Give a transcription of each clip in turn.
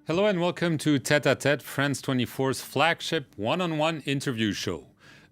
Hello and welcome to Tête-à-Tête, France 24's flagship one-on-one interview show.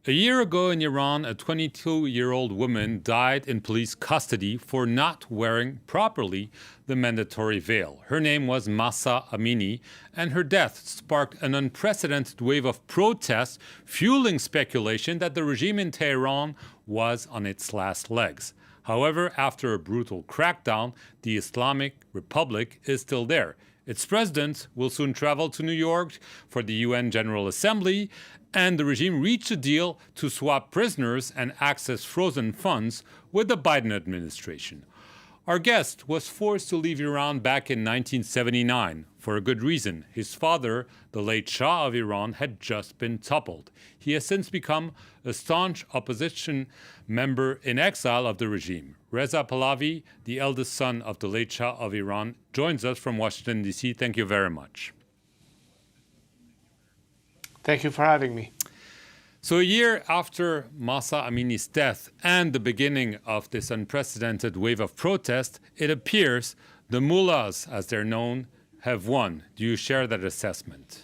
A year ago in Iran, a 22-year-old woman died in police custody for not wearing properly the mandatory veil. Her name was Mahsa Amini, and her death sparked an unprecedented wave of protests, fueling speculation that the regime in Tehran was on its last legs. However, after a brutal crackdown, the Islamic Republic is still there. Its president will soon travel to New York for the UN General Assembly, and the regime reached a deal to swap prisoners and access frozen funds with the Biden administration. Our guest was forced to leave Iran back in 1979 for a good reason. His father, the late Shah of Iran, had just been toppled. He has since become a staunch opposition member in exile of the regime. Reza Pahlavi, the eldest son of the late Shah of Iran, joins us from Washington, D.C. Thank you very much. Thank you for having me. So a year after Mahsa Amini's death and the beginning of this unprecedented wave of protest, it appears the mullahs, as they're known, have won. Do you share that assessment?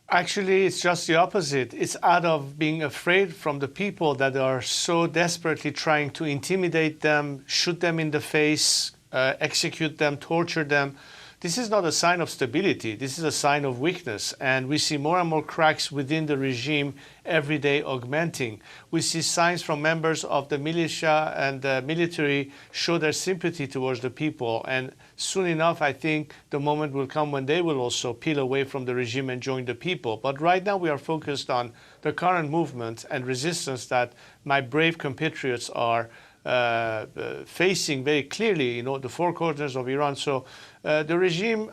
Actually, it's just the opposite. It's out of being afraid from the people that are so desperately trying to intimidate them, shoot them in the face, execute them, torture them. This is not a sign of stability. This is a sign of weakness. And we see more and more cracks within the regime every day augmenting. We see signs from members of the militia and the military show their sympathy towards the people. And soon enough, I think the moment will come when they will also peel away from the regime and join the people. But right now we are focused on the current movement and resistance that my brave compatriots are facing very clearly, the four corners of Iran. So the regime,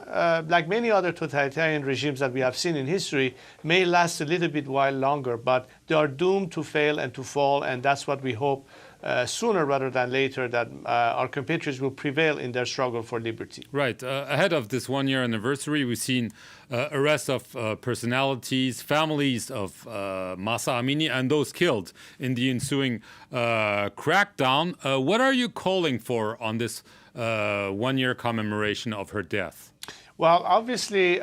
like many other totalitarian regimes that we have seen in history, may last a little bit while longer, but they are doomed to fail and to fall, and that's what we hope sooner rather than later, that our compatriots will prevail in their struggle for liberty. Right. Ahead of this one-year anniversary, we've seen arrests of personalities, families of Mahsa Amini, and those killed in the ensuing crackdown. What are you calling for on this one-year commemoration of her death? Well, obviously,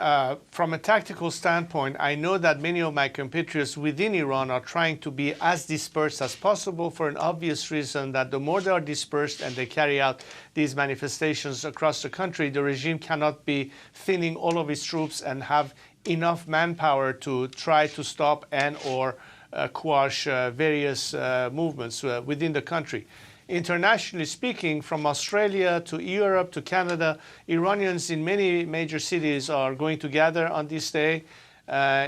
from a tactical standpoint, I know that many of my compatriots within Iran are trying to be as dispersed as possible for an obvious reason that the more they are dispersed and they carry out these manifestations across the country, the regime cannot be thinning all of its troops and have enough manpower to try to stop and or quash various movements within the country. Internationally speaking, from Australia to Europe to Canada, Iranians in many major cities are going to gather on this day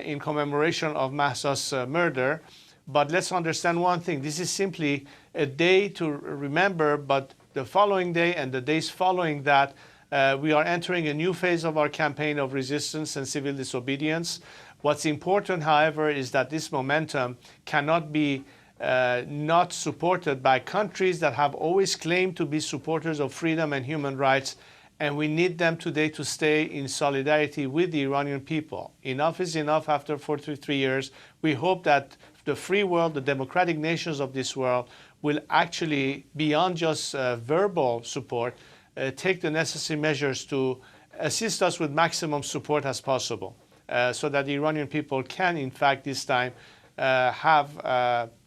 in commemoration of Mahsa's murder. But let's understand one thing. This is simply a day to remember, but the following day and the days following that, we are entering a new phase of our campaign of resistance and civil disobedience. What's important, however, is that this momentum cannot be not supported by countries that have always claimed to be supporters of freedom and human rights, and we need them today to stay in solidarity with the Iranian people. Enough is enough after 43 years. We hope that the free world, the democratic nations of this world, will actually, beyond just verbal support, take the necessary measures to assist us with maximum support as possible, so that the Iranian people can, in fact, this time, have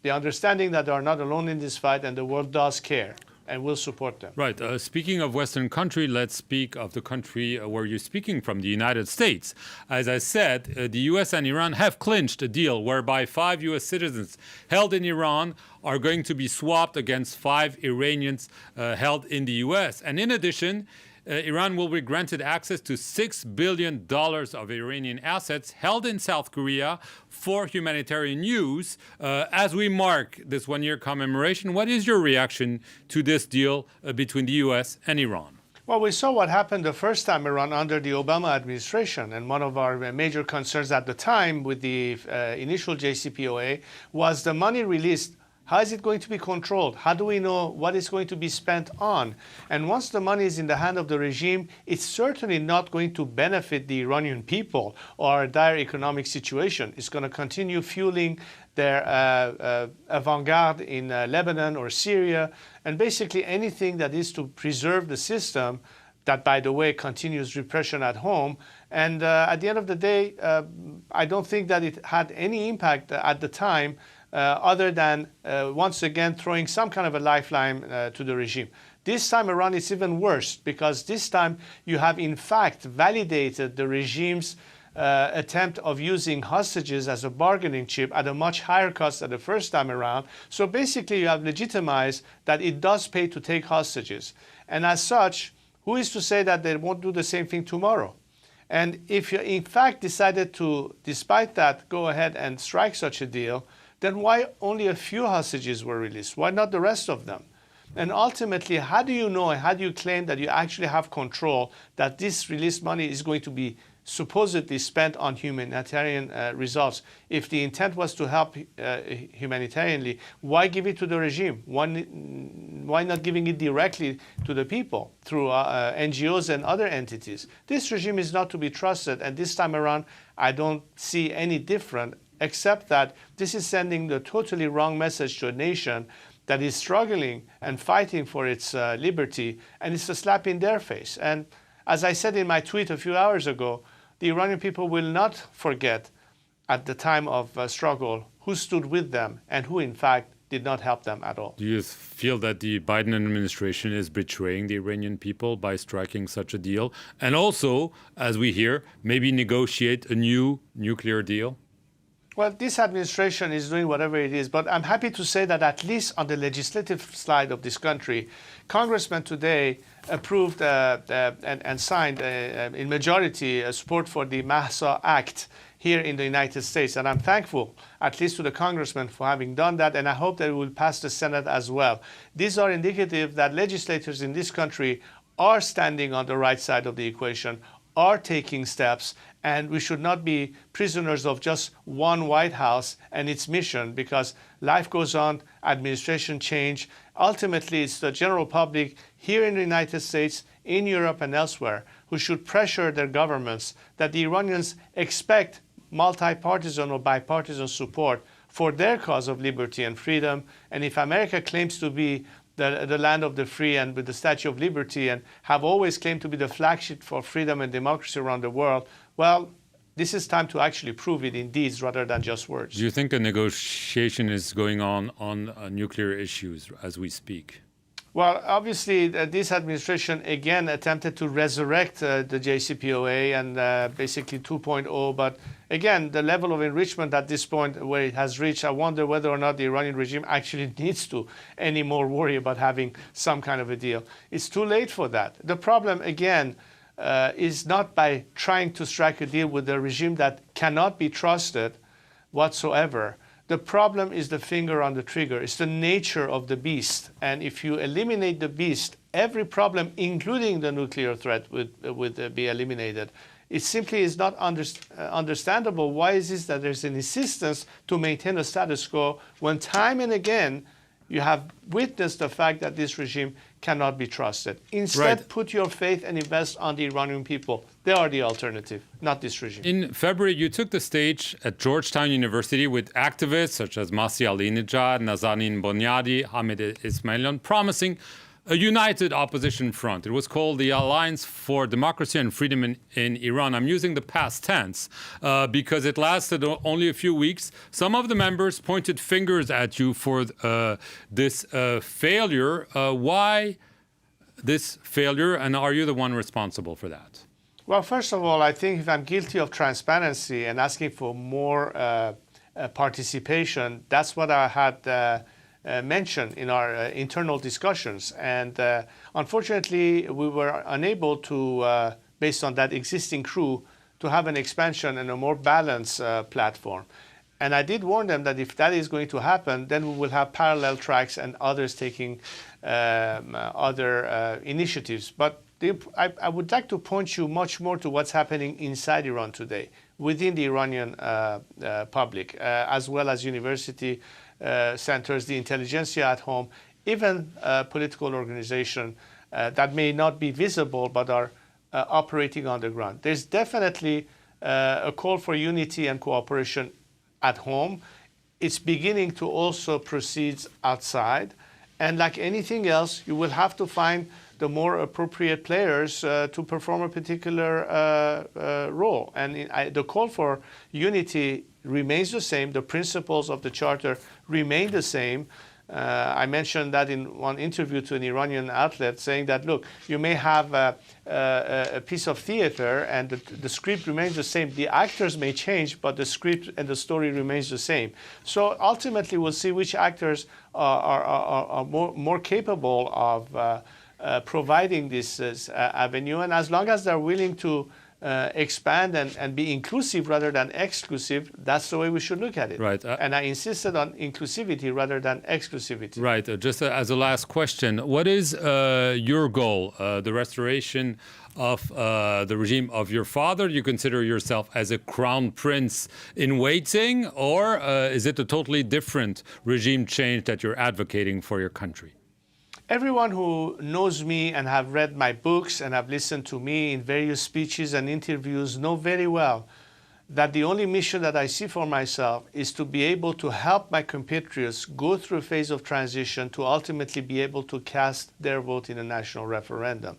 the understanding that they are not alone in this fight and the world does care and will support them. Right. Speaking of Western country, let's speak of the country where you're speaking from, the United States. As I said, the U.S. and Iran have clinched a deal whereby 5 U.S. citizens held in Iran are going to be swapped against 5 Iranians held in the U.S. And in addition, Iran will be granted access to $6 billion of Iranian assets held in South Korea for humanitarian use. As we mark this one-year commemoration, what is your reaction to this deal between the U.S. and Iran? Well, we saw what happened the first time around under the Obama administration, and one of our major concerns at the time with the initial JCPOA was the money released. How is it going to be controlled? How do we know what is going to be spent on? And once the money is in the hand of the regime, it's certainly not going to benefit the Iranian people or their economic situation. It's going to continue fueling their avant-garde in Lebanon or Syria, and basically anything that is to preserve the system that, by the way, continues repression at home. And at the end of the day, I don't think that it had any impact at the time, other than once again throwing some kind of a lifeline to the regime. This time around, it's even worse, because this time you have in fact validated the regime's attempt of using hostages as a bargaining chip at a much higher cost than the first time around. So basically you have legitimized that it does pay to take hostages. And as such, who is to say that they won't do the same thing tomorrow? And if you in fact decided to, despite that, go ahead and strike such a deal, then why only a few hostages were released? Why not the rest of them? And ultimately, how do you know and how do you claim that you actually have control that this released money is going to be supposedly spent on humanitarian results? If the intent was to help humanitarianly, why give it to the regime? Why not giving it directly to the people through NGOs and other entities? This regime is not to be trusted, and this time around, I don't see any different, except that this is sending the totally wrong message to a nation that is struggling and fighting for its liberty, and it's a slap in their face. And as I said in my tweet a few hours ago, the Iranian people will not forget at the time of struggle who stood with them and who in fact did not help them at all. Do you feel that the Biden administration is betraying the Iranian people by striking such a deal? And also, as we hear, maybe negotiate a new nuclear deal? Well, this administration is doing whatever it is, but I'm happy to say that at least on the legislative side of this country, congressmen today approved and signed in majority support for the Mahsa Act here in the United States. And I'm thankful, at least to the congressmen, for having done that, and I hope that it will pass the Senate as well. These are indicative that legislators in this country are standing on the right side of the equation, are taking steps, and we should not be prisoners of just one White House and its mission, because life goes on, administration change. Ultimately, it's the general public here in the United States, in Europe and elsewhere, who should pressure their governments that the Iranians expect multi-partisan or bipartisan support for their cause of liberty and freedom. And if America claims to be the land of the free and with the Statue of Liberty and have always claimed to be the flagship for freedom and democracy around the world, well, this is time to actually prove it in deeds rather than just words. Do you think a negotiation is going on nuclear issues as we speak? Well, obviously, this administration again attempted to resurrect the JCPOA and basically 2.0. But again, the level of enrichment at this point where it has reached, I wonder whether or not the Iranian regime actually needs to anymore worry about having some kind of a deal. It's too late for that. The problem, again, is not by trying to strike a deal with a regime that cannot be trusted whatsoever. The problem is the finger on the trigger. It's the nature of the beast. And if you eliminate the beast, every problem, including the nuclear threat, would be eliminated. It simply is not understandable why is it that there's an insistence to maintain a status quo when time and again you have witnessed the fact that this regime cannot be trusted. Instead, put your faith and invest on the Iranian people. They are the alternative, not this regime. In February, you took the stage at Georgetown University with activists such as Masih Alinejad, Nazanin Boniadi, Hamid Ismailian, promising a united opposition front. It was called the Alliance for Democracy and Freedom in Iran. I'm using the past tense because it lasted only a few weeks. Some of the members pointed fingers at you for this failure. Why this failure, and are you the one responsible for that? Well, first of all, I think if I'm guilty of transparency and asking for more participation, that's what I had mentioned in our internal discussions. And unfortunately, we were unable to, based on that existing crew, to have an expansion and a more balanced platform. And I did warn them that if that is going to happen, then we will have parallel tracks and others taking other initiatives. But I would like to point you much more to what's happening inside Iran today, within the Iranian public, as well as university centers, the intelligentsia at home, even political organizations that may not be visible but are operating on the ground. There's definitely a call for unity and cooperation at home. It's beginning to also proceed outside. And like anything else, you will have to find the more appropriate players to perform a particular role. And the call for unity remains the same. The principles of the Charter remain the same. I mentioned that in one interview to an Iranian outlet, saying that, look, you may have a piece of theater and the script remains the same. The actors may change, but the script and the story remains the same. So ultimately, we'll see which actors are more capable of providing this avenue. And as long as they're willing to expand and be inclusive rather than exclusive, that's the way we should look at it. Right. And I insisted on inclusivity rather than exclusivity. Right. Just as a last question, what is your goal? The restoration of the regime of your father? You consider yourself as a crown prince in waiting, or is it a totally different regime change that you're advocating for your country? Everyone who knows me and have read my books and have listened to me in various speeches and interviews know very well that the only mission that I see for myself is to be able to help my compatriots go through a phase of transition to ultimately be able to cast their vote in a national referendum.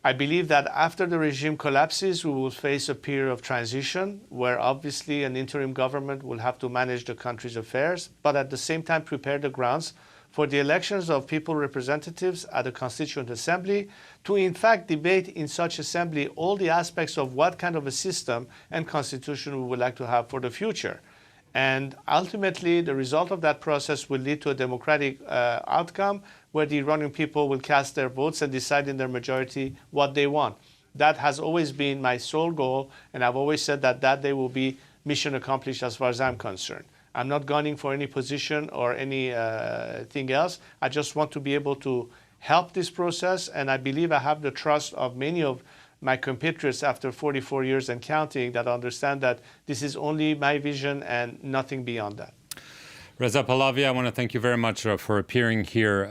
I believe that after the regime collapses, we will face a period of transition where obviously an interim government will have to manage the country's affairs, but at the same time prepare the grounds for the elections of people representatives at the Constituent Assembly to in fact debate in such assembly all the aspects of what kind of a system and constitution we would like to have for the future. And ultimately, the result of that process will lead to a democratic outcome where the Iranian people will cast their votes and decide in their majority what they want. That has always been my sole goal, and I've always said that that day will be mission accomplished as far as I'm concerned. I'm not gunning for any position or anything else. I just want to be able to help this process, and I believe I have the trust of many of my compatriots after 44 years and counting that understand that this is only my vision and nothing beyond that. Reza Pahlavi, I want to thank you very much for appearing here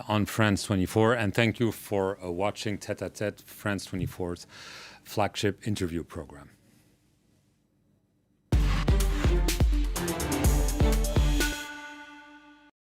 on France 24, and thank you for watching Tête à Tête, France 24's flagship interview program.